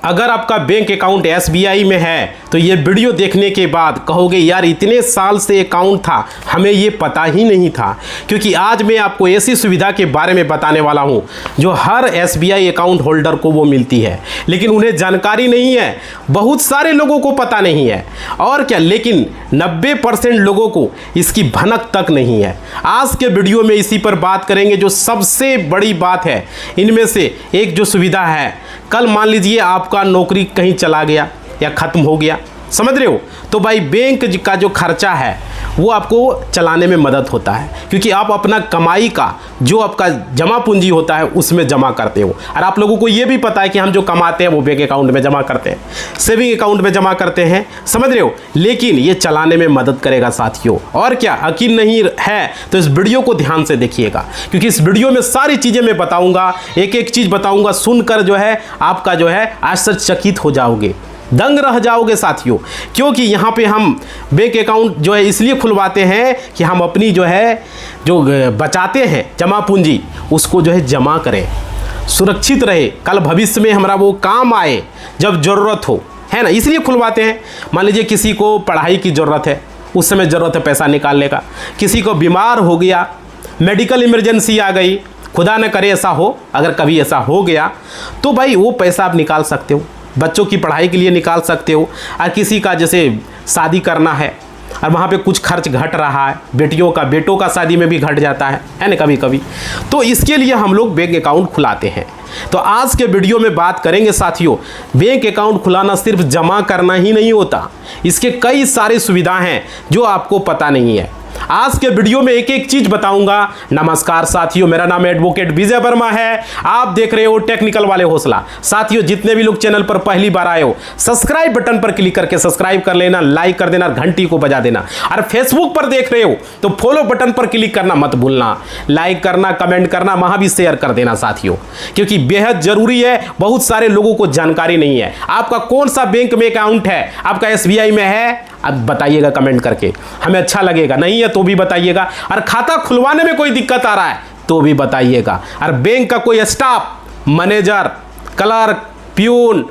अगर आपका bank account SBI में है तो ये वीडियो देखने के बाद कहोगे यार इतने साल से अकाउंट था, हमें ये पता ही नहीं था। क्योंकि आज मैं आपको ऐसी सुविधा के बारे में बताने वाला हूँ जो हर एसबीआई अकाउंट होल्डर को वो मिलती है, लेकिन उन्हें जानकारी नहीं है। बहुत सारे लोगों को पता नहीं है और क्या, लेकिन 90% लोगों को इसकी भनक तक नहीं है। आज के वीडियो में इसी पर बात करेंगे जो सबसे बड़ी बात है। इनमें से एक जो सुविधा है, कल मान लीजिए आपका नौकरी कहीं चला गया या ख़त्म हो गया, समझ रहे हो, तो भाई बैंक का जो खर्चा है वो आपको चलाने में मदद होता है। क्योंकि आप अपना कमाई का जो आपका जमा पूंजी होता है उसमें जमा करते हो। और आप लोगों को ये भी पता है कि हम जो कमाते हैं वो बैंक अकाउंट में जमा करते हैं, सेविंग अकाउंट में जमा करते हैं, समझ रहे हो। लेकिन ये चलाने में मदद करेगा साथियों। और क्या यकीन नहीं है तो इस वीडियो को ध्यान से देखिएगा, क्योंकि इस वीडियो में सारी चीज़ें मैं बताऊँगा, एक एक चीज़ बताऊँगा। सुनकर जो है आपका जो है आश्चर्यचकित हो जाओगे, दंग रह जाओगे साथियों। क्योंकि यहाँ पे हम बैंक अकाउंट जो है इसलिए खुलवाते हैं कि हम अपनी जो है जो बचाते हैं जमा पूंजी उसको जो है जमा करें, सुरक्षित रहे, कल भविष्य में हमारा वो काम आए जब ज़रूरत हो, है ना, इसलिए खुलवाते हैं। मान लीजिए किसी को पढ़ाई की ज़रूरत है, उस समय ज़रूरत है पैसा निकालने का, किसी को बीमार हो गया, मेडिकल इमरजेंसी आ गई, खुदा न करे ऐसा हो, अगर कभी ऐसा हो गया तो भाई वो पैसा आप निकाल सकते हो, बच्चों की पढ़ाई के लिए निकाल सकते हो। और किसी का जैसे शादी करना है और वहाँ पे कुछ खर्च घट रहा है, बेटों का शादी में भी घट जाता है ना कभी कभी, तो इसके लिए हम लोग बैंक अकाउंट खुलाते हैं। तो आज के वीडियो में बात करेंगे साथियों, बैंक अकाउंट खुलाना सिर्फ जमा करना ही नहीं होता, इसके कई सारी सुविधाएं हैं जो आपको पता नहीं है। आज के वीडियो में एक एक चीज बताऊंगा। नमस्कार साथियों, मेरा नाम एडवोकेट विजय वर्मा है, आप देख रहे हो टेक्निकल वाले हौसला। साथियों, जितने भी लोग चैनल पर पहली बार आए हो, सब्सक्राइब बटन पर क्लिक करके सब्सक्राइब कर लेना, लाइक कर देना, घंटी को बजा देना। और फेसबुक पर देख रहे हो तो फॉलो बटन पर क्लिक करना मत भूलना, लाइक करना, कमेंट करना, वहां भी शेयर कर देना साथियों, क्योंकि बेहद जरूरी है। बहुत सारे लोगों को जानकारी नहीं है। आपका कौन सा बैंक में अकाउंट है, आपका एसबीआई में है, अब बताइएगा कमेंट करके, हमें अच्छा लगेगा। नहीं है तो भी बताइएगा। और खाता खुलवाने में कोई दिक्कत आ रहा है तो भी बताइएगा। और बैंक का कोई स्टाफ, मैनेजर, क्लर्क, प्यून,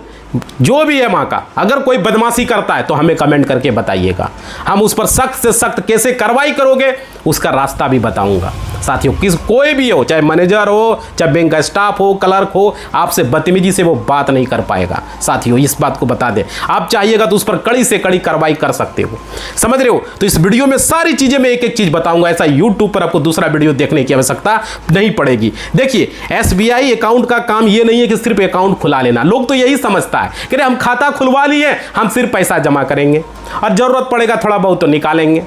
जो भी है वहाँ का, अगर कोई बदमाशी करता है तो हमें कमेंट करके बताइएगा। हम उस पर सख्त से सख्त कैसे कार्रवाई करोगे उसका रास्ता भी बताऊंगा साथियों। कोई भी हो, चाहे मैनेजर हो, चाहे बैंक का स्टाफ हो, क्लर्क हो, आपसे बदतमीजी से वो बात नहीं कर पाएगा साथियों, इस बात को बता दें। आप चाहिएगा तो उस पर कड़ी से कड़ी कार्रवाई कर सकते हो, समझ रहे हो। तो इस वीडियो में सारी चीजें मैं एक एक चीज बताऊंगा। ऐसा यूट्यूब पर आपको दूसरा वीडियो देखने की आवश्यकता नहीं पड़ेगी। देखिए, एसबीआई अकाउंट का काम ये नहीं है कि सिर्फ अकाउंट खुला लेना। लोग तो यही समझता है कि हम खाता खुलवा लिए, हम सिर्फ पैसा जमा करेंगे और जरूरत पड़ेगा थोड़ा बहुत तो निकालेंगे।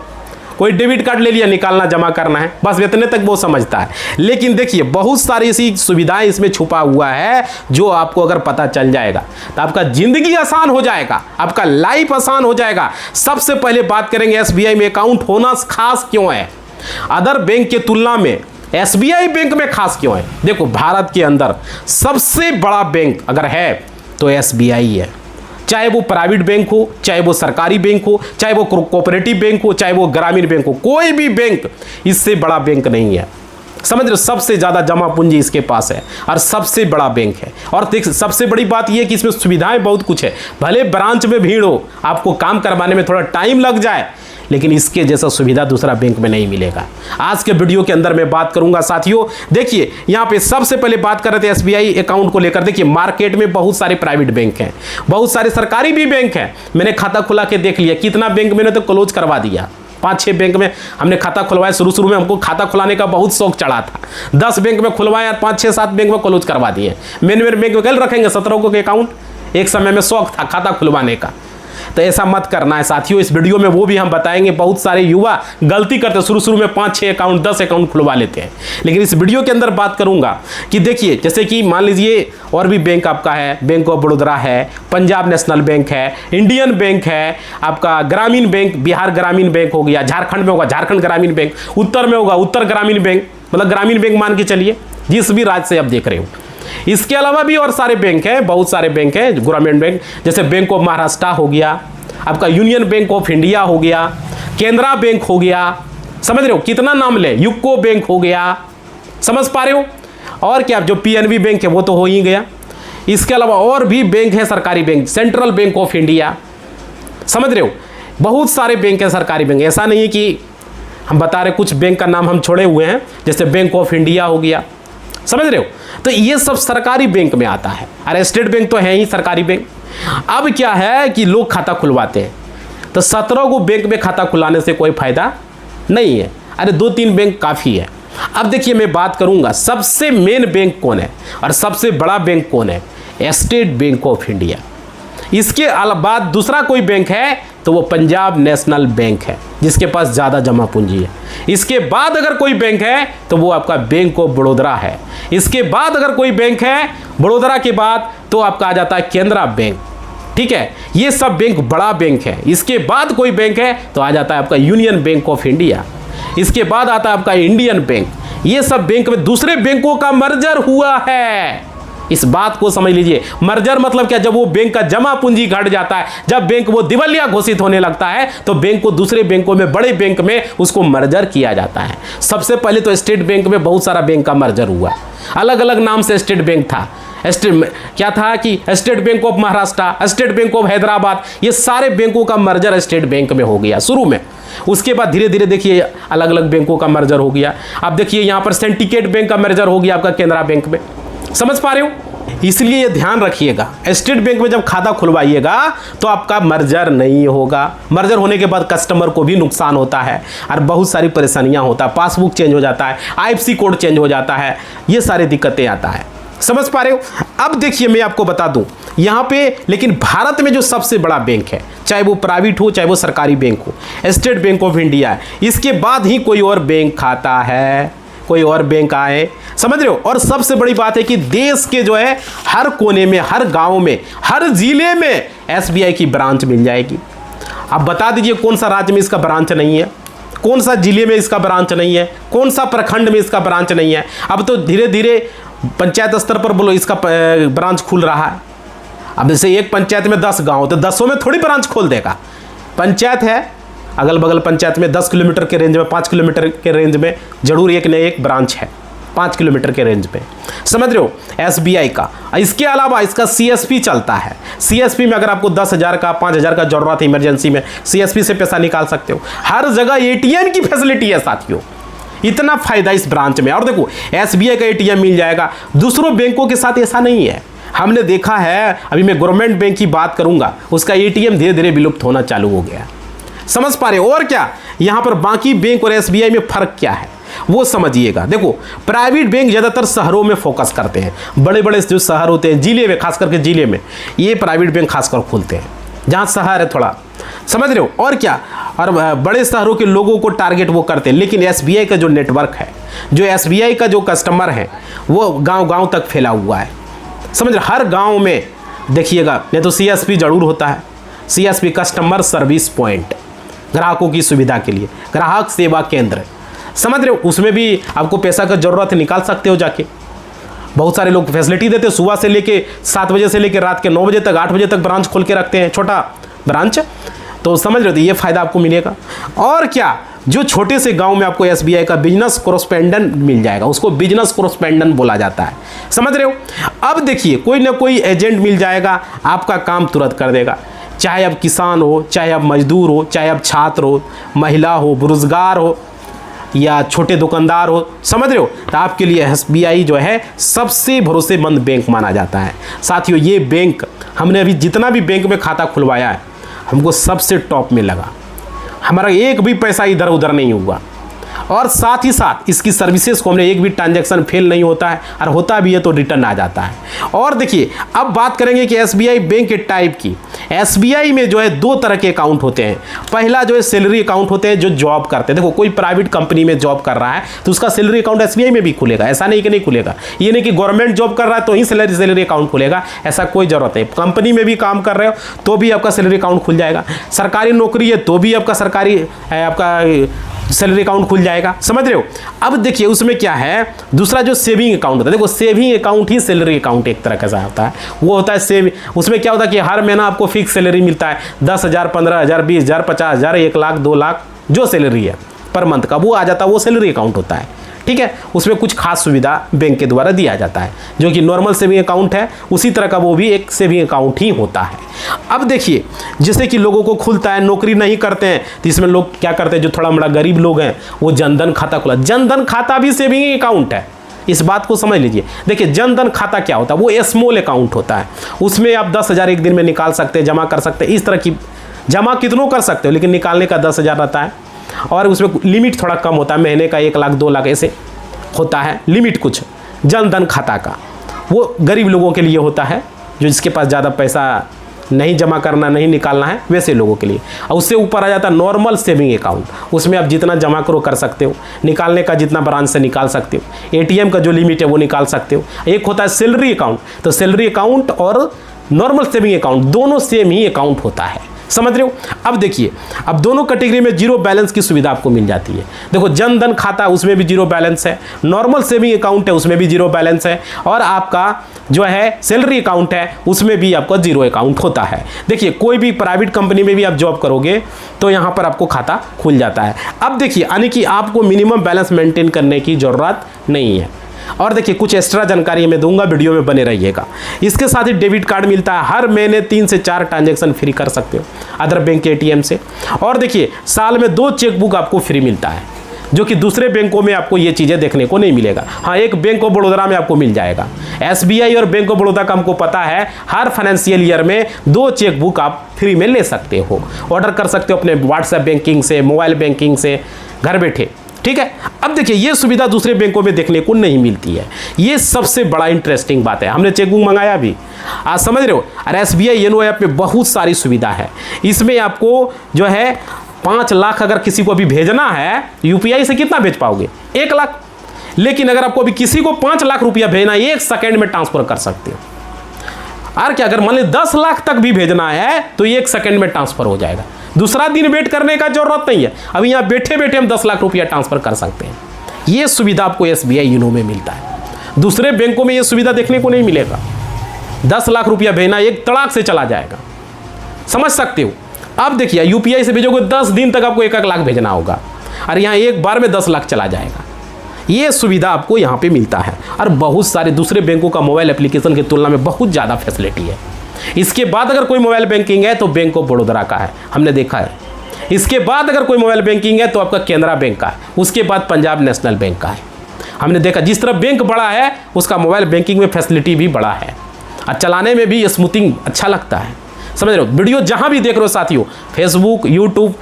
कोई डेबिट कार्ड ले लिया, निकालना जमा करना है, बस इतने तक वो समझता है। लेकिन देखिए, बहुत सारी ऐसी सुविधाएं इसमें छुपा हुआ है जो आपको अगर पता चल जाएगा तो आपका जिंदगी आसान हो जाएगा, आपका लाइफ आसान हो जाएगा। सबसे पहले बात करेंगे एसबीआई में अकाउंट होना खास क्यों है, अदर बैंक की तुलना में एसबीआई बैंक में खास क्यों है। देखो, भारत के अंदर सबसे बड़ा बैंक अगर है तो एसबीआई है। चाहे वो प्राइवेट बैंक हो, चाहे वो सरकारी बैंक हो, चाहे वो कोऑपरेटिव बैंक हो, चाहे वो ग्रामीण बैंक हो, कोई भी बैंक इससे बड़ा बैंक नहीं है, समझ रहे हो। सबसे ज़्यादा जमा पूंजी इसके पास है और सबसे बड़ा बैंक है। और देख, सबसे बड़ी बात यह है कि इसमें सुविधाएं बहुत कुछ है। भले ब्रांच में भीड़ हो, आपको काम करवाने में थोड़ा टाइम लग जाए, लेकिन इसके जैसा सुविधा दूसरा बैंक में नहीं मिलेगा। आज के वीडियो के अंदर मैं बात करूंगा साथियों। देखिए, यहाँ पे सबसे पहले बात कर रहे थे एसबीआई अकाउंट को लेकर। देखिए, मार्केट में बहुत सारे प्राइवेट बैंक हैं, बहुत सारे सरकारी भी बैंक हैं। मैंने खाता खुला के देख लिया, कितना बैंक मैंने तो क्लोज करवा दिया। 5-6 बैंक में हमने खाता खुलवाया। शुरू में हमको खाता खुलाने का बहुत शौक चढ़ा था, 10 बैंक में खुलवाया, 5-6-7 बैंक में क्लोज करवा दिए। मेरे बैंक में कल रखेंगे 17 को अकाउंट। एक समय में शौक था खाता खुलवाने का, तो ऐसा मत करना है साथियों। इस वीडियो में वो भी हम बताएंगे। बहुत सारे युवा गलती करते, शुरू में 5-6 अकाउंट, 10 अकाउंट खुलवा लेते हैं। लेकिन इस वीडियो के अंदर बात करूंगा कि देखिए, जैसे कि मान लीजिए और भी बैंक आपका है, बैंक ऑफ बड़ौदा है, पंजाब नेशनल बैंक है, इंडियन बैंक है, आपका ग्रामीण बैंक, बिहार ग्रामीण बैंक हो गया, झारखंड में होगा झारखंड ग्रामीण बैंक, उत्तर में होगा उत्तर ग्रामीण बैंक, मतलब ग्रामीण बैंक मान के चलिए जिस भी राज्य से आप देख रहे हो। इसके अलावा भी और सारे बैंक हैं, बहुत सारे बैंक हैं ग्रामीण बैंक, जैसे बैंक ऑफ महाराष्ट्र हो गया, आपका यूनियन बैंक ऑफ इंडिया हो गया, केनरा बैंक हो गया, समझ रहे हो कितना नाम ले, यूको बैंक हो गया, समझ पा रहे हो। और क्या, जो पीएनबी बैंक है वो तो हो ही गया। इसके अलावा और भी बैंक है सरकारी bank, central bank of India, समझ रहे हो, बहुत सारे बैंक है सरकारी बैंक। ऐसा नहीं है कि हम बता रहे कुछ बैंक का नाम हम छोड़े हुए हैं, जैसे बैंक ऑफ इंडिया हो गया, समझ रहे हो। तो ये सब सरकारी बैंक में आता है। अरे स्टेट बैंक तो है ही सरकारी बैंक। अब क्या है कि लोग खाता खुलवाते हैं, तो 17 को बैंक में खाता खुलाने से कोई फायदा नहीं है। अरे 2-3 बैंक काफ़ी है। अब देखिए मैं बात करूंगा सबसे मेन बैंक कौन है और सबसे बड़ा बैंक कौन है, स्टेट बैंक ऑफ इंडिया। इसके बाद दूसरा कोई बैंक है तो वो पंजाब नेशनल बैंक है, जिसके पास ज़्यादा जमा पूंजी है। इसके बाद अगर कोई बैंक है तो वो आपका बैंक ऑफ बड़ौदा है। इसके बाद अगर कोई बैंक है बड़ौदा के बाद तो आपका आ जाता है केनरा बैंक, ठीक है। ये सब बैंक बड़ा बैंक है। इसके बाद कोई बैंक है तो आ जाता है आपका यूनियन बैंक ऑफ इंडिया। इसके बाद आता है आपका इंडियन बैंक। ये सब बैंक में दूसरे बैंकों का मर्जर हुआ है। इस बात को समझ लीजिए। मर्जर मतलब क्या, जब वो बैंक का जमा पूंजी घट जाता है, जब बैंक वो दिवालिया घोषित होने लगता है, तो बैंक को दूसरे बैंकों में, बड़े बैंक में उसको मर्जर किया जाता है। सबसे पहले तो स्टेट बैंक में बहुत सारा बैंक का मर्जर हुआ, अलग अलग नाम से स्टेट बैंक था। क्या था कि state bank of Maharashtra, state bank of Hyderabad, ये सारे बैंकों का मर्जर स्टेट बैंक में हो गया शुरू में। उसके बाद धीरे धीरे देखिए अलग अलग बैंकों का मर्जर हो गया। अब देखिए यहाँ पर सिंडिकेट बैंक का मर्जर हो गया आपका केनरा बैंक में, समझ पा रहे हो। इसलिए ये ध्यान रखिएगा, स्टेट बैंक में जब खाता खुलवाइएगा तो आपका मर्जर नहीं होगा। मर्जर होने के बाद कस्टमर को भी नुकसान होता है और बहुत सारी परेशानियां होता है, पासबुक चेंज हो जाता है, IFSC कोड चेंज हो जाता है, ये सारी दिक्कतें आता है, समझ पा रहे हो। अब देखिए मैं आपको बता दूं यहाँ पे, लेकिन भारत में जो सबसे बड़ा बैंक है, चाहे वो प्राइवेट हो चाहे वो सरकारी बैंक हो, स्टेट बैंक ऑफ इंडिया है। इसके बाद ही कोई और बैंक खाता है, कोई और बैंक आए, समझ रहे हो। और सबसे बड़ी बात है कि देश के जो है हर कोने में, हर गांव में, हर जिले में SBI की ब्रांच मिल जाएगी। अब बता दीजिए कौन सा राज्य में इसका ब्रांच नहीं है, कौन सा जिले में इसका ब्रांच नहीं है, कौन सा प्रखंड में इसका ब्रांच नहीं है। अब तो धीरे धीरे पंचायत स्तर पर बोलो इसका ब्रांच खुल रहा है। अब जैसे एक पंचायत में 10 गांव, तो 10 में थोड़ी ब्रांच खोल देगा। पंचायत है, अगल बगल पंचायत में 10 किलोमीटर के रेंज में, 5 किलोमीटर के रेंज में जरूर एक न एक ब्रांच है, 5 किलोमीटर के रेंज पे, समझ रहे हो, SBI का। इसके अलावा इसका CSP चलता है। CSP में अगर आपको 10,000 का, 5,000 का जरूरत है इमरजेंसी में, CSP से पैसा निकाल सकते हो। हर जगह ATM की फैसिलिटी है साथियों, इतना फायदा इस ब्रांच में। और देखो SBI का ATM मिल जाएगा, दूसरों बैंकों के साथ ऐसा नहीं है। हमने देखा है, अभी मैं गवर्नमेंट बैंक की बात करूंगा, उसका ATM धीरे धीरे विलुप्त होना चालू हो गया, समझ पा रहे हो। और क्या यहाँ पर बाकी बैंक और SBI में फर्क क्या है वो समझिएगा। देखो प्राइवेट बैंक ज़्यादातर शहरों में फोकस करते हैं, बड़े बड़े जो शहर होते हैं, जिले में, खास करके जिले में ये प्राइवेट बैंक खासकर खुलते हैं, जहाँ शहर है थोड़ा, समझ रहे हो। और क्या, और बड़े शहरों के लोगों को टारगेट वो करते हैं। लेकिन SBI का जो नेटवर्क है, जो SBI का जो कस्टमर है, वो गांव गांव तक फैला हुआ है, समझ रहे। हर गांव में देखिएगा, नहीं तो CSP जरूर होता है। CSP कस्टमर सर्विस पॉइंट, ग्राहकों की सुविधा के लिए, ग्राहक सेवा केंद्र, समझ रहे हो। उसमें भी आपको पैसा का जरूरत है, निकाल सकते हो जाके। बहुत सारे लोग फैसिलिटी देते हैं, सुबह से लेके 7 बजे से लेकर रात के 9 बजे तक, 8 बजे तक ब्रांच खोल के रखते हैं, छोटा ब्रांच, तो समझ रहे हो, ये फायदा आपको मिलेगा। और क्या, जो छोटे से गांव में आपको SBI का बिजनेस कोरेस्पोंडेंट मिल जाएगा, उसको बिजनेस कोरेस्पोंडेंट बोला जाता है, समझ रहे हो। अब देखिए कोई ना कोई एजेंट मिल जाएगा, आपका काम तुरंत कर देगा। चाहे आप किसान हो, चाहे आप मजदूर हो, चाहे आप छात्र हो, महिला हो, बेरोजगार हो या छोटे दुकानदार हो, समझ रहे हो, तो आपके लिए SBI जो है सबसे भरोसेमंद बैंक माना जाता है। साथियों ये बैंक, हमने अभी जितना भी बैंक में खाता खुलवाया है, हमको सबसे टॉप में लगा। हमारा एक भी पैसा इधर उधर नहीं हुआ, और साथ ही साथ इसकी सर्विसेज को हमने एक भी ट्रांजैक्शन फेल नहीं होता है, और होता भी है तो रिटर्न आ जाता है। और देखिए अब बात करेंगे कि SBI बैंक के टाइप की। SBI में जो है 2 तरह के अकाउंट होते हैं। पहला जो है सैलरी अकाउंट होते हैं, जो जॉब करते हैं। देखो कोई प्राइवेट कंपनी में जॉब कर रहा है तो उसका सैलरी अकाउंट SBI में भी खुलेगा, ऐसा नहीं कि नहीं खुलेगा। ये नहीं कि गवर्नमेंट जॉब कर रहा है तो ही सैलरी अकाउंट खुलेगा, ऐसा कोई जरूरत नहीं। कंपनी में भी काम कर रहे हो तो भी आपका सैलरी अकाउंट खुल जाएगा। सरकारी नौकरी है तो भी आपका सैलरी अकाउंट खुल जाएगा, समझ रहे हो। अब देखिए उसमें क्या है, दूसरा जो सेविंग अकाउंट होता है, देखो सेविंग अकाउंट ही सैलरी अकाउंट एक तरह का होता है। वो होता है सेविंग, उसमें क्या होता है कि हर महीना आपको फिक्स सैलरी मिलता है, 10,000, 15,000, 20,000, 50,000, 1 लाख, 2 लाख, जो सैलरी है पर मंथ का, वो आ जाता है, वो सैलरी अकाउंट होता है। ठीक है, उसमें कुछ खास सुविधा बैंक के द्वारा दिया जाता है, जो कि नॉर्मल सेविंग अकाउंट है उसी तरह का वो भी एक सेविंग अकाउंट ही होता है। अब देखिए, जैसे कि लोगों को खुलता है, नौकरी नहीं करते हैं, तो इसमें लोग क्या करते हैं, जो थोड़ा बड़ा गरीब लोग हैं वो जनधन खाता खुला। जनधन खाता भी सेविंग अकाउंट है, इस बात को समझ लीजिए। देखिए, जनधन खाता क्या होता है, वो स्मॉल अकाउंट होता है, उसमें आप 10,000 एक दिन में निकाल सकते हैं, जमा कर सकते हैं, इस तरह की जमा कितनों कर सकते हो, लेकिन निकालने का 10,000 रहता है, और उसमें लिमिट थोड़ा कम होता है, महीने का 1 लाख 2 लाख ऐसे होता है लिमिट कुछ। जनधन खाता का वो गरीब लोगों के लिए होता है, जो जिसके पास ज़्यादा पैसा नहीं जमा करना, नहीं निकालना है, वैसे लोगों के लिए। और उससे ऊपर आ जाता है नॉर्मल सेविंग अकाउंट, उसमें आप जितना जमा करो कर सकते हो, निकालने का जितना ब्रांच से निकाल सकते हो, एटीएम का जो लिमिट है वो निकाल सकते हो। एक होता है सैलरी अकाउंट, तो सैलरी अकाउंट और नॉर्मल सेविंग अकाउंट दोनों सेम ही अकाउंट होता है, समझ रहे हो। अब देखिए, अब दोनों कैटेगरी में जीरो बैलेंस की सुविधा आपको मिल जाती है। देखो, जनधन खाता उसमें भी जीरो बैलेंस है, नॉर्मल सेविंग अकाउंट है उसमें भी जीरो बैलेंस है, और आपका जो है सैलरी अकाउंट है उसमें भी आपका जीरो अकाउंट होता है। देखिए, कोई भी प्राइवेट कंपनी में भी आप जॉब करोगे तो यहाँ पर आपको खाता खुल जाता है। अब देखिए, यानी कि आपको मिनिमम बैलेंस मेंटेन करने की ज़रूरत नहीं है। और देखिए, कुछ एक्स्ट्रा जानकारी मैं दूंगा, वीडियो में बने रहिएगा। इसके साथ ही डेबिट कार्ड मिलता है, हर महीने 3 से 4 ट्रांजैक्शन फ्री कर सकते हो अदर बैंक के एटीएम से। और देखिए, साल में 2 चेकबुक आपको फ्री मिलता है, जो कि दूसरे बैंकों में आपको ये चीज़ें देखने को नहीं मिलेगा। हाँ, एक बैंक ऑफ बड़ौदा में आपको मिल जाएगा, SBI और बैंक ऑफ बड़ौदा का हमको पता है, हर फाइनेंशियल ईयर में 2 चेकबुक आप फ्री में ले सकते हो, ऑर्डर कर सकते हो अपने व्हाट्सएप बैंकिंग से, मोबाइल बैंकिंग से, घर बैठे। ठीक है, अब देखिए, ये सुविधा दूसरे बैंकों में देखने को नहीं मिलती है, ये सबसे बड़ा इंटरेस्टिंग बात है। हमने चेकबुक मंगाया भी, आज समझ रहे हो। और SBI YONO ऐप में बहुत सारी सुविधा है, इसमें आपको जो है 5 लाख अगर किसी को अभी भेजना है, UPI से कितना भेज पाओगे, 1 लाख। लेकिन अगर आपको अभी किसी को 5 लाख रुपया भेजना है, 1 सेकेंड में ट्रांसफर कर सकते हो। और क्या, अगर मान ली 10 लाख तक भी भेजना है तो 1 सेकेंड में ट्रांसफर हो जाएगा, दूसरा दिन वेट करने का जरूरत नहीं है। अभी यहाँ बैठे बैठे हम 10 लाख रुपया ट्रांसफर कर सकते हैं। ये सुविधा आपको SBI YONO में मिलता है, दूसरे बैंकों में ये सुविधा देखने को नहीं मिलेगा। 10 लाख रुपया भेजना एक तड़ाक से चला जाएगा, समझ सकते हो। आप देखिए, UPI से भेजोगे 10 दिन तक आपको 1-1 लाख भेजना होगा, और यहाँ एक बार में 10 लाख चला जाएगा। ये सुविधा आपको यहाँ पे मिलता है, और बहुत सारे दूसरे बैंकों का मोबाइल एप्लीकेशन की तुलना में बहुत ज़्यादा फैसिलिटी है। इसके बाद अगर कोई मोबाइल बैंकिंग है तो बैंक ऑफ बड़ौदा का है, हमने देखा है। इसके बाद अगर कोई मोबाइल बैंकिंग है तो आपका केनरा बैंक का है, उसके बाद पंजाब नेशनल बैंक का है। हमने देखा, जिस तरह बैंक बड़ा है उसका मोबाइल बैंकिंग में फैसिलिटी भी बड़ा है, और चलाने में भी स्मूथिंग अच्छा लगता है, समझ रहे हो। वीडियो जहाँ भी देख रहे हो साथियों, फेसबुक, यूट्यूब,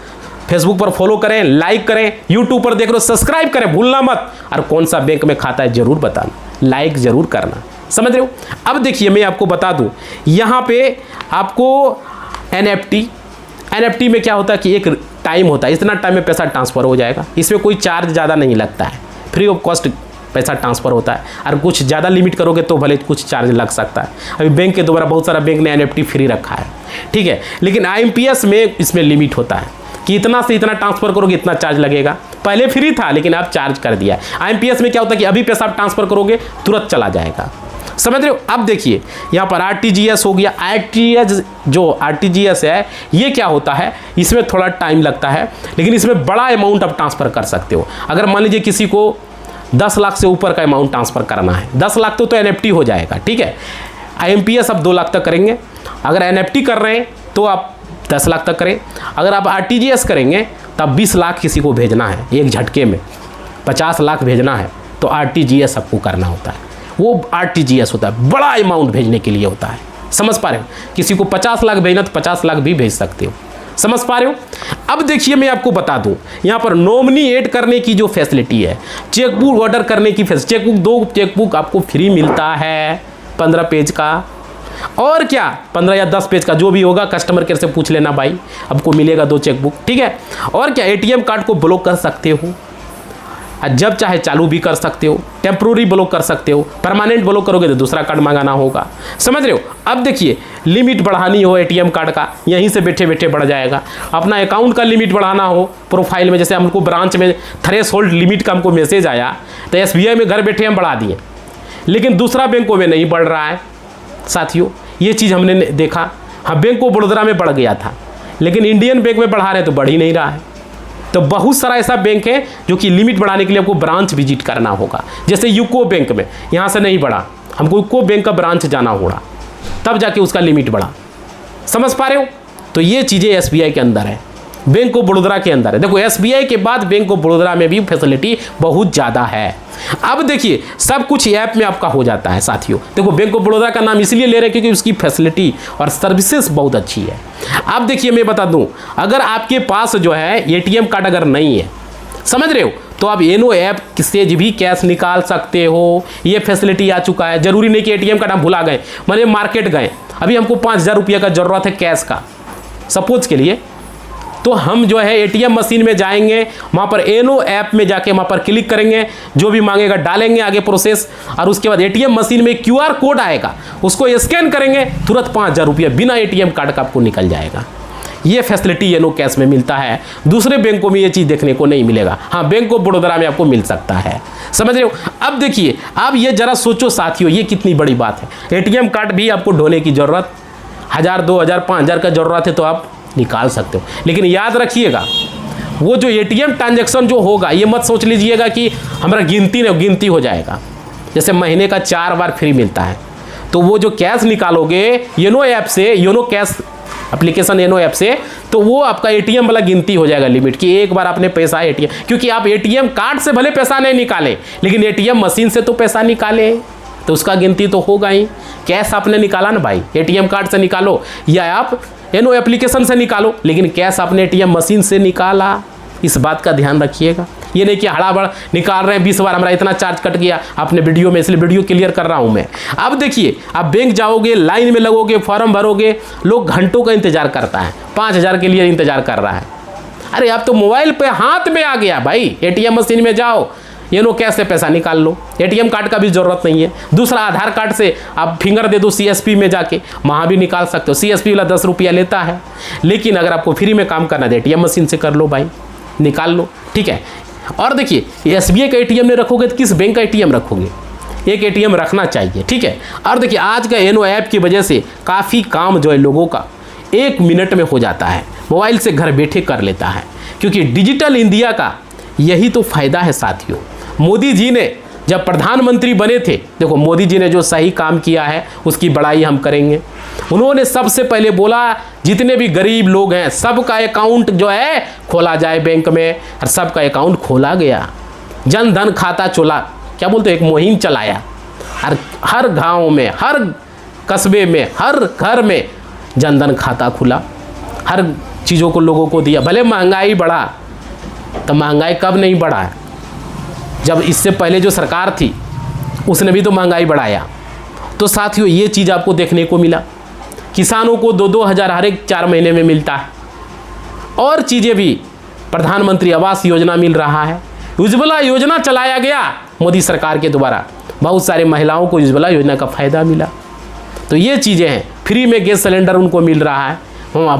फेसबुक पर फॉलो करें, लाइक करें, यूट्यूब पर देख रहे हो सब्सक्राइब करें, भूलना मत। और कौन सा बैंक में खाता है जरूर बताना, लाइक जरूर करना, समझ रहे हो। अब देखिए, मैं आपको बता दूं, यहाँ पे आपको NFT में क्या होता है कि एक टाइम होता है, इतना टाइम में पैसा ट्रांसफ़र हो जाएगा, इसमें कोई चार्ज ज़्यादा नहीं लगता है, फ्री ऑफ कॉस्ट पैसा ट्रांसफ़र होता है। और कुछ ज़्यादा लिमिट करोगे तो भले कुछ चार्ज लग सकता है। अभी बैंक के द्वारा बहुत सारा बैंक ने NFT फ्री रखा है, ठीक है, लेकिन IMPS में इसमें लिमिट होता है कि इतना से इतना ट्रांसफ़र करोगे इतना चार्ज लगेगा। पहले फ्री था लेकिन आप चार्ज कर दिया। IMPS में क्या होता है कि अभी पैसा आप ट्रांसफ़र करोगे तुरंत चला जाएगा, समझ रहे हो। अब देखिए, यहाँ पर RTGS हो गया। RTGS है, ये क्या होता है, इसमें थोड़ा टाइम लगता है, लेकिन इसमें बड़ा अमाउंट आप ट्रांसफ़र कर सकते हो। अगर मान लीजिए किसी को 10 लाख से ऊपर का अमाउंट ट्रांसफ़र करना है, 10 लाख तो NFT हो जाएगा, ठीक है। IMPS आप 2 लाख तक करेंगे, अगर NFT कर रहे हैं तो आप 10 लाख तक करें। अगर आप RTGS करेंगे तब 20 लाख किसी को भेजना है एक झटके में, 50 लाख भेजना है तो RTGS आपको करना होता है। वो RTGS होता है, बड़ा अमाउंट भेजने के लिए होता है, समझ पा रहे हो। किसी को 50 लाख भेजना तो 50 लाख भी भेज सकते हो, समझ पा रहे हो। अब देखिए, मैं आपको बता दूं, यहाँ पर नॉमिनी ऐड करने की जो फैसिलिटी है, चेकबुक ऑर्डर करने की फैसिलिटी, चेकबुक 2 चेकबुक आपको फ्री मिलता है 15 पेज का, और क्या 15 या 10 पेज का जो भी होगा, कस्टमर केयर से पूछ लेना भाई, आपको मिलेगा 2 चेकबुक, ठीक है। और क्या, ATM कार्ड को ब्लॉक कर सकते हो, जब चाहे चालू भी कर सकते हो, टेम्प्रोरी ब्लॉक कर सकते हो, परमानेंट ब्लॉक करोगे तो दूसरा कार्ड मंगाना होगा, समझ रहे हो। अब देखिए, लिमिट बढ़ानी हो ATM कार्ड का, यहीं से बैठे बैठे बढ़ जाएगा। अपना अकाउंट का लिमिट बढ़ाना हो प्रोफाइल में, जैसे हमको ब्रांच में थ्रेशोल्ड लिमिट का हमको मैसेज आया तो SBI में घर बैठे हम बढ़ा दिए, लेकिन दूसरा बैंकों में नहीं बढ़ रहा है साथियों। ये चीज़ हमने देखा, हाँ बैंक ऑफ बड़ौदा में बढ़ गया था, लेकिन इंडियन बैंक में बढ़ा रहे तो बढ़ ही नहीं रहा है। तो बहुत सारा ऐसा बैंक है जो कि लिमिट बढ़ाने के लिए आपको ब्रांच विजिट करना होगा। जैसे यूको बैंक में यहाँ से नहीं बढ़ा, हमको यूको बैंक का ब्रांच जाना होगा, तब जाके उसका लिमिट बढ़ा। समझ पा रहे हो? तो ये चीज़ें एसबीआई के अंदर है, बैंक ऑफ बड़ौदा के अंदर है। देखो एसबीआई के बाद बैंक ऑफ बड़ौदा में भी फैसिलिटी बहुत ज़्यादा है। अब देखिए सब कुछ ऐप में आपका हो जाता है साथियों। देखो बैंक ऑफ बड़ौदा का नाम इसलिए ले रहे हैं क्योंकि उसकी फैसिलिटी और सर्विसेज बहुत अच्छी है। अब देखिए मैं बता दूं, अगर आपके पास जो है एटीएम कार्ड अगर नहीं है, समझ रहे हो, तो आप येनो ऐप से भी कैश निकाल सकते हो। ये फैसिलिटी आ चुका है। जरूरी नहीं कि एटीएम कार्ड हम भुला गए, मैंने मार्केट गए, अभी हमको 5,000 रुपये का ज़रूरत है कैश का सपोज के लिए, तो हम जो है एटीएम मशीन में जाएंगे, वहाँ पर येनो ऐप में जाके वहाँ पर क्लिक करेंगे, जो भी मांगेगा डालेंगे आगे प्रोसेस, और उसके बाद एटीएम मशीन में क्यूआर कोड आएगा, उसको स्कैन करेंगे, तुरंत 5,000 रुपये बिना एटीएम कार्ड का आपको निकल जाएगा। ये फैसिलिटी येनो कैश में मिलता है, दूसरे बैंकों में ये चीज़ देखने को नहीं मिलेगा। हाँ, बैंक ऑफ बड़ौदा में आपको मिल सकता है। समझ रहे हो? अब देखिए, अब ये जरा सोचो साथियों, ये कितनी बड़ी बात है। एटीएम कार्ड भी आपको ढोने की ज़रूरत 1,000, 2,000, 5,000 का ज़रूरत है तो आप निकाल सकते हो। लेकिन याद रखिएगा, वो जो एटीएम ट्रांजैक्शन जो होगा, ये मत सोच लीजिएगा कि हमारा गिनती हो जाएगा। जैसे महीने का 4 बार फ्री मिलता है, तो वो जो कैश निकालोगे येनो ऐप से, YONO cash application YONO app से, तो वो आपका एटीएम वाला गिनती हो जाएगा लिमिट कि एक बार आपने पैसा एटीएम, क्योंकि आप एटीएम कार्ड से भले पैसा नहीं निकाले, लेकिन एटीएम मशीन से तो पैसा निकाले, तो उसका गिनती तो होगा ही। कैश आपने निकाला ना भाई, एटीएम कार्ड से निकालो या आप येनो एप्लीकेशन से निकालो, लेकिन कैश आपने एटीएम मशीन से निकाला। इस बात का ध्यान रखिएगा। ये नहीं कि हड़ाबड़ निकाल रहे हैं, 20 बार हमारा इतना चार्ज कट गया आपने वीडियो में, इसलिए वीडियो क्लियर कर रहा हूं मैं। अब देखिए, आप बैंक जाओगे, लाइन में लगोगे, फॉर्म भरोगे, लोग घंटों का इंतजार करता है, 5,000 के लिए इंतजार कर रहा है। अरे आप तो मोबाइल पे हाथ में आ गया भाई, एटीएम मशीन में जाओ, येनो कैश से पैसा निकाल लो, एटीएम कार्ड का भी ज़रूरत नहीं है। दूसरा, आधार कार्ड से आप फिंगर दे दो सीएसपी में जाके, वहाँ भी निकाल सकते हो। सीएसपी वाला 10 रुपया लेता है, लेकिन अगर आपको फ्री में काम करना है एटीएम मशीन से कर लो भाई, निकाल लो, ठीक है। और देखिए, एसबीआई का एटीएम नहीं रखोगे तो किस बैंक का एटीएम रखोगे? एक एटीएम रखना चाहिए, ठीक है। और देखिए, आज का येनो ऐप की वजह से काफ़ी काम जो है लोगों का 1 मिनट में हो जाता है, मोबाइल से घर बैठे कर लेता है, क्योंकि डिजिटल इंडिया का यही तो फ़ायदा है साथियों। मोदी जी ने जब प्रधानमंत्री बने थे, देखो मोदी जी ने जो सही काम किया है उसकी बड़ाई हम करेंगे। उन्होंने सबसे पहले बोला जितने भी गरीब लोग हैं सबका अकाउंट जो है खोला जाए बैंक में, और सबका अकाउंट खोला गया। जन धन खाता चोला, क्या बोलते, एक मुहिम चलाया, और हर गांव में, हर कस्बे में, हर घर में जन धन खाता खुला, हर चीज़ों को लोगों को दिया। भले महंगाई बढ़ा, तो महंगाई कब नहीं बढ़ा है? जब इससे पहले जो सरकार थी उसने भी तो महंगाई बढ़ाया। तो साथियों, ये चीज़ आपको देखने को मिला। किसानों को 2-2 हज़ार हर एक 4 महीने में मिलता है, और चीज़ें भी, प्रधानमंत्री आवास योजना मिल रहा है, उज्ज्वला योजना चलाया गया मोदी सरकार के द्वारा, बहुत सारे महिलाओं को उज्ज्वला योजना का फ़ायदा मिला। तो ये चीज़ें हैं। फ्री में गैस सिलेंडर उनको मिल रहा है,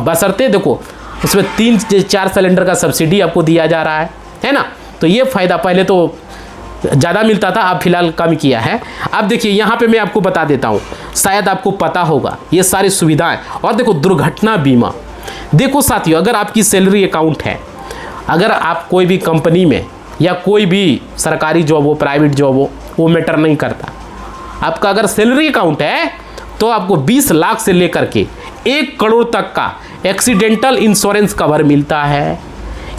बशर्ते देखो उसमें 3-4 सिलेंडर का सब्सिडी आपको दिया जा रहा है ना। तो ये फ़ायदा पहले तो ज़्यादा मिलता था, अब फिलहाल कम किया है। अब देखिए, यहाँ पे मैं आपको बता देता हूँ, शायद आपको पता होगा ये सारी सुविधाएं। और देखो, दुर्घटना बीमा, देखो साथियों, अगर आपकी सैलरी अकाउंट है, अगर आप कोई भी कंपनी में या कोई भी सरकारी जॉब हो, प्राइवेट जॉब हो, वो मैटर नहीं करता, आपका अगर सैलरी अकाउंट है तो आपको 20 लाख से लेकर के 1 करोड़ तक का एक्सीडेंटल इंश्योरेंस कवर मिलता है।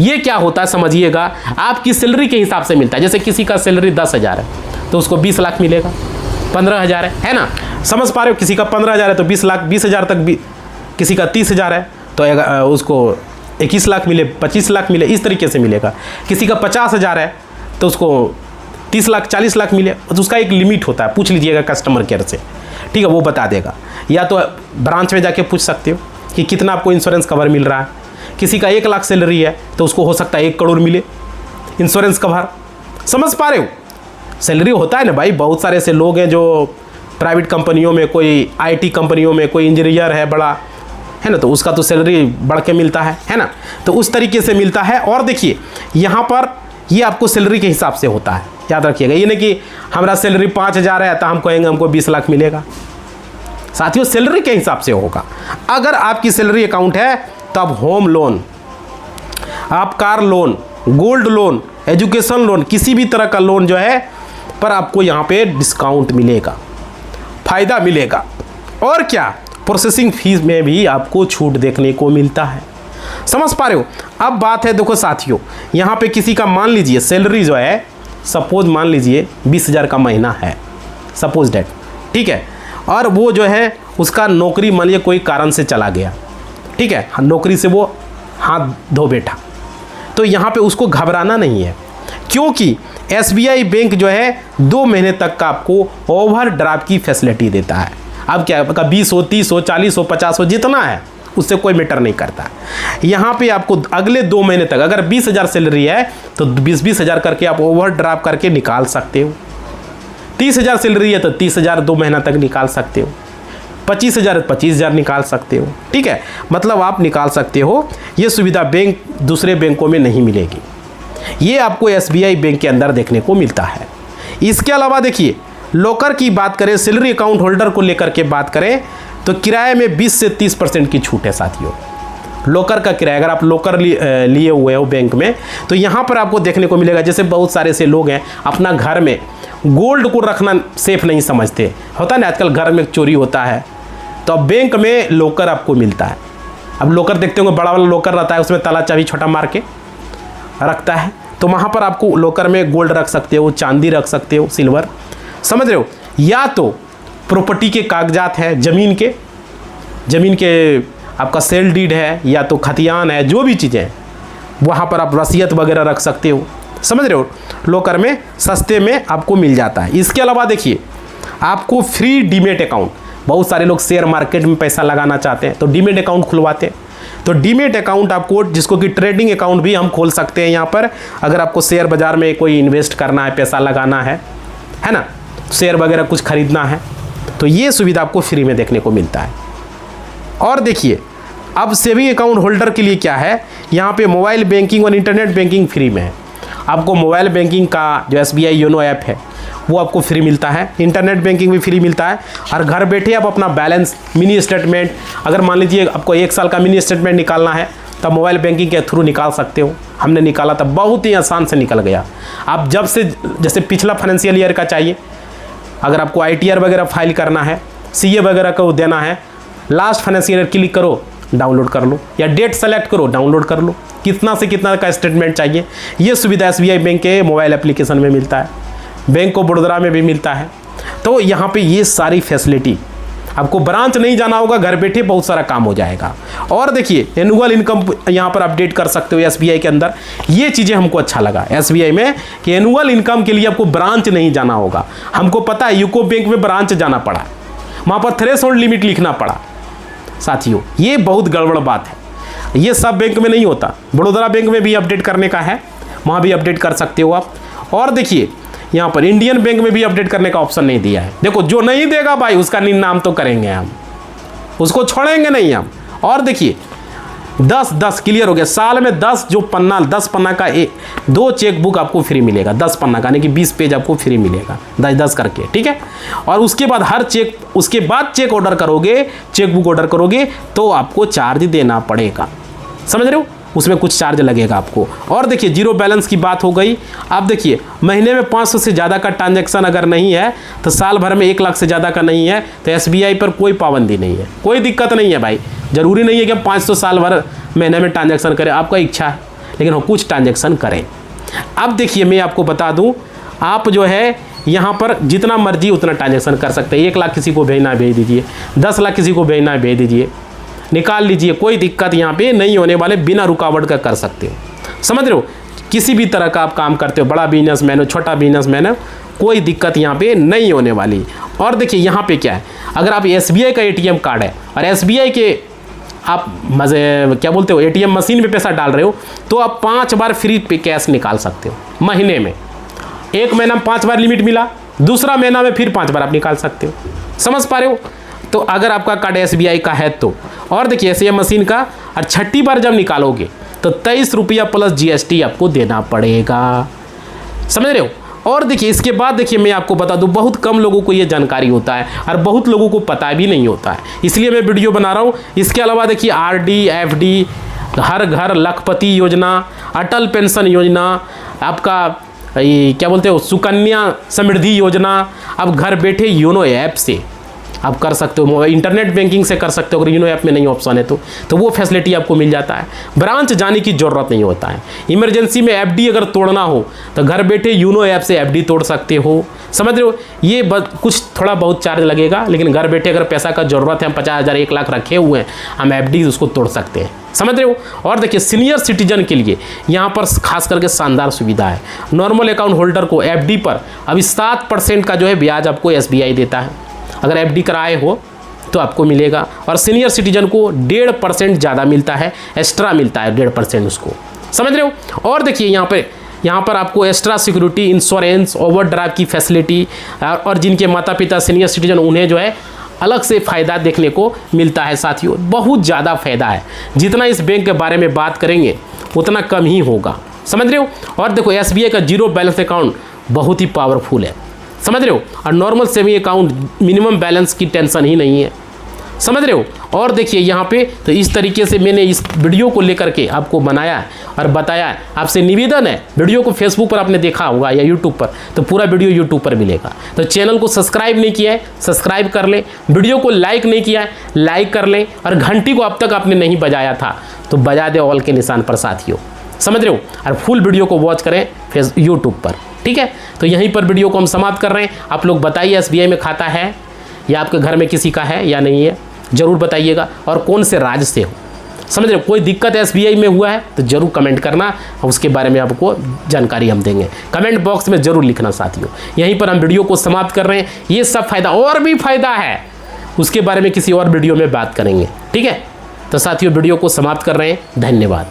ये क्या होता है समझिएगा, आपकी सैलरी के हिसाब से मिलता है। जैसे किसी का सैलरी 10,000 है तो उसको 20 लाख मिलेगा, 15,000 है ना, समझ पा रहे हो? किसी का 15,000 है तो 20 लाख, 20,000 तक भी, किसी का 30,000 है तो उसको 21 लाख मिले, 25 लाख मिले, इस तरीके से मिलेगा। किसी का 50,000 है तो उसको 30 लाख, 40 लाख मिले। तो उसका एक लिमिट होता है, पूछ लीजिएगा कस्टमर केयर से, ठीक है, वो बता देगा। या तो ब्रांच में जाके पूछ सकते हो कि कितना आपको इंश्योरेंस कवर मिल रहा है। किसी का 1 लाख सैलरी है तो उसको हो सकता है 1 करोड़ मिले इंश्योरेंस कवर। समझ पा रहे हो? सैलरी होता है ना भाई, बहुत सारे ऐसे लोग हैं जो प्राइवेट कंपनियों में, कोई आईटी कंपनियों में, कोई इंजीनियर है बड़ा, है ना, तो उसका तो सैलरी बढ़ के मिलता है ना, तो उस तरीके से मिलता है। और देखिए, यहाँ पर ये आपको सैलरी के हिसाब से होता है, याद रखिएगा। ये नहीं कि हमारा सैलरी 5,000 है तो हम कहेंगे हमको 20 लाख मिलेगा। साथियों, सैलरी के हिसाब से होगा। अगर आपकी सैलरी अकाउंट है तो आप होम लोन, आप car loan, gold loan, education loan, किसी भी तरह का लोन जो है पर आपको यहाँ पे डिस्काउंट मिलेगा, फ़ायदा मिलेगा। और क्या, प्रोसेसिंग फीस में भी आपको छूट देखने को मिलता है। समझ पा रहे हो? अब बात है, देखो साथियों, यहाँ पे किसी का मान लीजिए सैलरी जो है, सपोज मान लीजिए 20,000 का महीना है, सपोज डेट, ठीक है, और वो जो है उसका नौकरी मान लीजिए कोई कारण से चला गया, ठीक है, नौकरी से वो हाथ धो बैठा, तो यहाँ पे उसको घबराना नहीं है, क्योंकि SBI बैंक जो है 2 महीने तक का आपको ओवरड्राफ्ट की फैसिलिटी देता है। अब क्या, 20 हो, 30 हो, 40 हो, 50 हो, जितना है उससे कोई मैटर नहीं करता। यहाँ पे आपको अगले 2 महीने तक, अगर 20,000 सैलरी है तो 20,000 करके आप ओवरड्राफ्ट करके निकाल सकते हो। 30,000 सैलरी है तो 30,000 2 महीना तक निकाल सकते हो। 25,000 25,000 निकाल सकते हो। ठीक है, मतलब आप निकाल सकते हो। ये सुविधा बैंक दूसरे बैंकों में नहीं मिलेगी, ये आपको SBI बैंक के अंदर देखने को मिलता है। इसके अलावा देखिए, लॉकर की बात करें, सैलरी अकाउंट होल्डर को लेकर के बात करें तो किराए में 20 से 30% की छूट है साथियों। लॉकर का किराया, अगर आप लॉकर लिए हुए हो बैंक में, तो यहाँ पर आपको देखने को मिलेगा, जैसे बहुत सारे ऐसे लोग हैं अपना घर में गोल्ड को रखना सेफ नहीं समझते, होता है ना, आजकल घर में चोरी होता है, तो अब बैंक में लॉकर आपको मिलता है। अब लॉकर देखते होंगे, बड़ा वाला लॉकर रहता है, उसमें ताला चाबी छोटा मार के रखता है, तो वहाँ पर आपको लॉकर में गोल्ड रख सकते हो, चांदी रख सकते हो, सिल्वर, समझ रहे हो। या तो प्रॉपर्टी के कागजात है, ज़मीन के आपका सेल डीड है, या तो खतियान है, जो भी चीज़ें हैं वहाँ पर आप रसीयत वगैरह रख सकते हो, समझ रहे हो। लॉकर में सस्ते में आपको मिल जाता है। इसके अलावा देखिए, आपको फ्री डीमेट अकाउंट, बहुत सारे लोग शेयर मार्केट में पैसा लगाना चाहते हैं तो डीमेट अकाउंट खुलवाते हैं, तो डीमेट अकाउंट आपको, जिसको कि ट्रेडिंग अकाउंट भी हम खोल सकते हैं यहाँ पर, अगर आपको शेयर बाज़ार में कोई इन्वेस्ट करना है, पैसा लगाना है ना, शेयर वगैरह कुछ खरीदना है, तो ये सुविधा आपको फ्री में देखने को मिलता है। और देखिए, अब सेविंग अकाउंट होल्डर के लिए क्या है, यहाँ पे मोबाइल बैंकिंग और इंटरनेट बैंकिंग फ्री में है। आपको मोबाइल बैंकिंग का जो SBI योनो ऐप है वो आपको फ्री मिलता है, इंटरनेट बैंकिंग भी फ्री मिलता है, और घर बैठे आप अपना बैलेंस, मिनी स्टेटमेंट, अगर मान लीजिए आपको 1 साल का मिनी स्टेटमेंट निकालना है तब मोबाइल बैंकिंग के थ्रू निकाल सकते हो। हमने निकाला था, बहुत ही आसान से निकल गया। आप जब से, जैसे पिछला फाइनेंशियल ईयर का चाहिए, अगर आपको ITR वगैरह फाइल करना है, CA वगैरह को देना है, लास्ट फाइनेंशियल ईयर क्लिक करो, डाउनलोड कर लो, या डेट सेलेक्ट करो, डाउनलोड कर लो, कितना से कितना का स्टेटमेंट चाहिए। ये सुविधा SBI बैंक के मोबाइल एप्लीकेशन में मिलता है, बैंक ऑफ बड़ौदा में भी मिलता है। तो यहाँ पे ये सारी फैसिलिटी, आपको ब्रांच नहीं जाना होगा, घर बैठे बहुत सारा काम हो जाएगा। और देखिए, एनुअल इनकम यहाँ पर अपडेट कर सकते हो SBI के अंदर। ये चीज़ें हमको अच्छा लगा SBI में कि एनुअल इनकम के लिए आपको ब्रांच नहीं जाना होगा। हमको पता है यूको बैंक में ब्रांच जाना पड़ा, वहाँ पर थ्रेशोल्ड लिमिट लिखना पड़ा। साथियों, ये बहुत गड़बड़ बात है, ये सब बैंक में नहीं होता। बड़ौदा बैंक में भी अपडेट करने का है, वहाँ भी अपडेट कर सकते हो आप। और देखिए, यहाँ पर इंडियन बैंक में भी अपडेट करने का ऑप्शन नहीं दिया है। देखो, जो नहीं देगा भाई उसका नाम तो करेंगे हम, उसको छोड़ेंगे नहीं हम। और देखिए, 10 क्लियर हो गया, साल में 10 पन्ना का 2 चेक बुक आपको फ्री मिलेगा, 10 पन्ना का, यानी कि 20 पेज आपको फ्री मिलेगा, 10 करके, ठीक है। और उसके बाद हर चेक, उसके बाद चेक ऑर्डर करोगे, चेक बुक ऑर्डर करोगे तो आपको चार्ज देना पड़ेगा, समझ रहे हो, उसमें कुछ चार्ज लगेगा आपको। और देखिए, जीरो बैलेंस की बात हो गई। अब देखिए, महीने में 500 से ज़्यादा का ट्रांजैक्शन अगर नहीं है, तो साल भर में 1 लाख से ज़्यादा का नहीं है, तो SBI पर कोई पाबंदी नहीं है, कोई दिक्कत नहीं है भाई। ज़रूरी नहीं है कि 500 साल भर महीने में ट्रांजैक्शन करें, आपका इच्छा है, लेकिन हम कुछ ट्रांजैक्शन करें। अब देखिए, मैं आपको बता दूँ, आप जो है यहाँ पर जितना मर्जी उतना ट्रांजैक्शन कर सकते हैं। 1 लाख किसी को भेजना है भेज दीजिए, 10 लाख किसी को भेजना है भेज दीजिए, निकाल लीजिए, कोई दिक्कत यहाँ पे नहीं होने वाले, बिना रुकावट का कर सकते हो, समझ रहे हो। किसी भी तरह का आप काम करते हो, बड़ा बिजनेसमैन हो, छोटा बिजनेसमैन हो, कोई दिक्कत यहाँ पे नहीं होने वाली। और देखिए, यहाँ पे क्या है, अगर आप SBI का ATM कार्ड है और SBI के आप क्या बोलते हो ATM मशीन में पैसा डाल रहे हो, तो आप 5 बार फ्री पे कैश निकाल सकते हो महीने में। 1 महीना में 5 बार लिमिट मिला, दूसरा महीना में फिर 5 बार आप निकाल सकते हो, समझ पा रहे हो। तो अगर आपका कार्ड SBI का है तो। और देखिए, ATM मशीन का, और 6ठी बार जब निकालोगे तो 23 रुपया प्लस GST आपको देना पड़ेगा, समझ रहे हो। और देखिए, इसके बाद देखिए, मैं आपको बता दूं, बहुत कम लोगों को ये जानकारी होता है और बहुत लोगों को पता भी नहीं होता है, इसलिए मैं वीडियो बना रहा हूँ। इसके अलावा देखिए, RD, FD, हर घर लखपति योजना, अटल पेंशन योजना, आपका ये क्या बोलते हो सुकन्या समृद्धि योजना, अब घर बैठे योनो ऐप से आप कर सकते हो, इंटरनेट बैंकिंग से कर सकते हो। अगर योनो ऐप में नहीं ऑप्शन है तो वो फैसिलिटी आपको मिल जाता है। ब्रांच जाने की ज़रूरत नहीं होता है। इमरजेंसी में एफडी अगर तोड़ना हो तो घर बैठे योनो ऐप से एफडी तोड़ सकते हो। समझ रहे हो, ये कुछ थोड़ा बहुत चार्ज लगेगा, लेकिन घर बैठे अगर पैसा का ज़रूरत है, हम 50,000 1 लाख रखे हुए हैं, हम एफडी उसको तोड़ सकते हैं। समझ रहे हो। और देखिए सीनियर सिटीजन के लिए यहाँ पर खास करके शानदार सुविधा है। नॉर्मल अकाउंट होल्डर को एफडी पर अभी 7% का जो है ब्याज आपको एसबीआई देता है। अगर एफडी कराए हो तो आपको मिलेगा, और सीनियर सिटीजन को 1.5% ज़्यादा मिलता है, एक्स्ट्रा मिलता है 1.5% उसको। समझ रहे हो। और देखिए यहाँ पर आपको एक्स्ट्रा सिक्योरिटी इंश्योरेंस, ओवरड्राफ्ट की फैसिलिटी, और जिनके माता पिता सीनियर सिटीजन उन्हें जो है अलग से फ़ायदा देखने को मिलता है। साथियों बहुत ज़्यादा फ़ायदा है, जितना इस बैंक के बारे में बात करेंगे उतना कम ही होगा। समझ रहे हो। और देखो एसबीआई का जीरो बैलेंस अकाउंट बहुत ही पावरफुल है। समझ रहे हो। और normal saving account minimum balance की टेंशन ही नहीं है। समझ रहे हो। और देखिए यहाँ पे तो इस तरीके से मैंने इस वीडियो को लेकर के आपको बनाया है और बताया है। आपसे निवेदन है, वीडियो को फेसबुक पर आपने देखा होगा या यूट्यूब पर, तो पूरा वीडियो यूट्यूब पर मिलेगा। तो चैनल को सब्सक्राइब नहीं किया है, सब्सक्राइब कर लें। वीडियो को लाइक नहीं किया है, लाइक कर लें। और घंटी को अब तक आपने नहीं बजाया था तो बजा दे ऑल के निशान पर साथियों। समझ रहे हो। और फुल वीडियो को वॉच करें यूट्यूब पर। ठीक है, तो यहीं पर वीडियो को हम समाप्त कर रहे हैं। आप लोग बताइए एसबीआई में खाता है या आपके घर में किसी का है या नहीं है, ज़रूर बताइएगा, और कौन से राज्य से हो। समझ रहे हो। कोई दिक्कत एसबीआई में हुआ है तो ज़रूर कमेंट करना, उसके बारे में आपको जानकारी हम देंगे। कमेंट बॉक्स में ज़रूर लिखना साथियों। यहीं पर हम वीडियो को समाप्त कर रहे हैं। ये सब फ़ायदा और भी फ़ायदा है, उसके बारे में किसी और वीडियो में बात करेंगे। ठीक है, तो साथियों वीडियो को समाप्त कर रहे हैं। धन्यवाद।